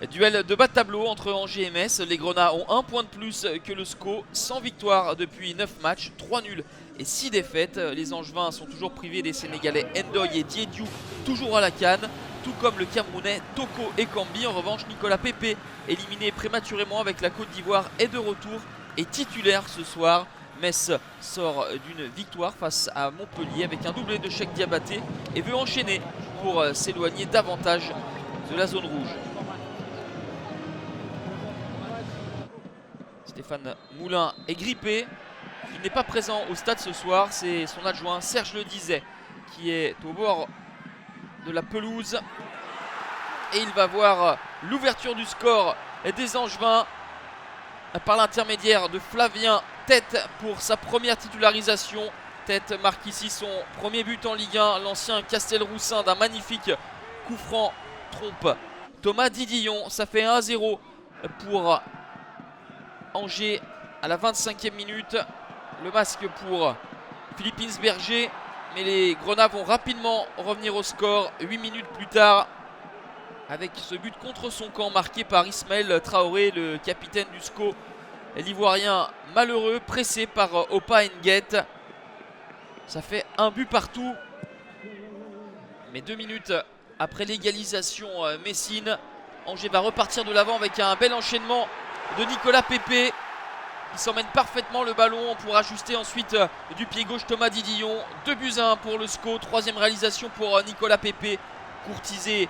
Duel de bas de tableau entre Angers et Metz. Les Grenats ont un point de plus que le SCO, sans victoire depuis 9 matchs, 3 nuls et 6 défaites. Les Angevins sont toujours privés des Sénégalais Ndoye et Diédiou, toujours à la canne, tout comme le Camerounais Toko Ekambi. En revanche, Nicolas Pepe, éliminé prématurément avec la Côte d'Ivoire, est de retour et titulaire ce soir. Metz sort d'une victoire face à Montpellier avec un doublé de Cheikh Diabaté et veut enchaîner pour s'éloigner davantage de la zone rouge. Stéphane Moulin est grippé, il n'est pas présent au stade ce soir, c'est son adjoint Serge Ledizet qui est au bord de la pelouse. Et il va voir l'ouverture du score des Angevins par l'intermédiaire de Flavien Tête pour sa première titularisation. Tête marque ici son premier but en Ligue 1, l'ancien Castelroussin d'un magnifique coup franc trompe Thomas Didillon. Ça fait 1-0 pour Angers à la 25e minute. Le masque pour Philippe Insberger, mais les Grenats vont rapidement revenir au score 8 minutes plus tard avec ce but contre son camp marqué par Ismaël Traoré, le capitaine du SCO. L'Ivoirien malheureux, pressé par Opa Nguet. Ça fait un but partout. Mais 2 minutes après l'égalisation messine, Angers va repartir de l'avant avec un bel enchaînement de Nicolas Pepe. Il s'emmène parfaitement le ballon pour ajuster ensuite du pied gauche Thomas Didillon. 2-1 pour le SCO, troisième réalisation pour Nicolas Pepe, courtisé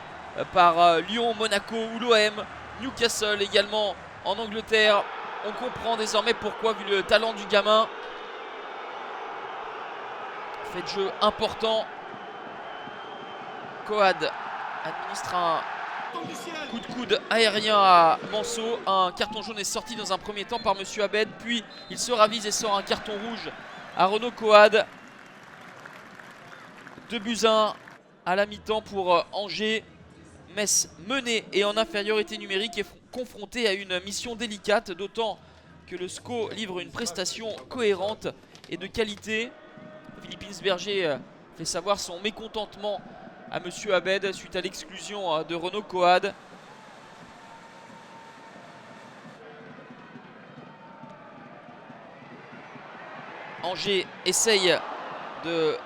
par Lyon, Monaco ou l'OM, Newcastle également en Angleterre. On comprend désormais pourquoi, vu le talent du gamin. Fait de jeu important. Coad administre un coup de coude aérien à Manso. Un carton jaune est sorti dans un premier temps par Monsieur Abed, puis il se ravise et sort un carton rouge à Renaud Coad. 2-1 à la mi-temps pour Angers. Metz mené et en infériorité numérique est confronté à une mission délicate, d'autant que le SCO livre une prestation cohérente et de qualité. Philippe Insberger fait savoir son mécontentement à Monsieur Abed suite à l'exclusion de Renaud Coad. Angers essaye de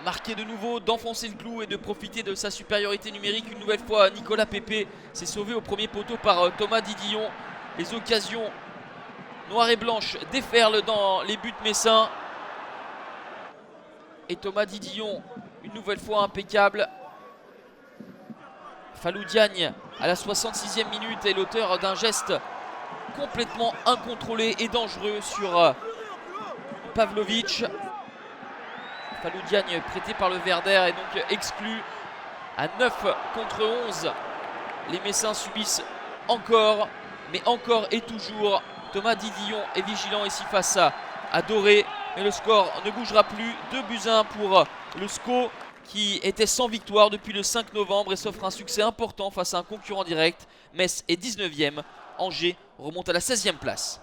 marquer de nouveau, d'enfoncer le clou et de profiter de sa supériorité numérique. Une nouvelle fois, Nicolas Pepe s'est sauvé au premier poteau par Thomas Didillon. Les occasions noires et blanches déferlent dans les buts messins. Et Thomas Didillon, une nouvelle fois impeccable. Fallou Diagne à la 66e minute est l'auteur d'un geste complètement incontrôlé et dangereux sur Pavlovic. Fallou Diagne, prêté par le Werder, est donc exclu à 9 contre 11. Les Messins subissent encore, mais encore et toujours. Thomas Didillon est vigilant ici face à Doré, mais le score ne bougera plus. 2-1 pour le SCO qui était sans victoire depuis le 5 novembre et s'offre un succès important face à un concurrent direct. Metz est 19e, Angers remonte à la 16e place.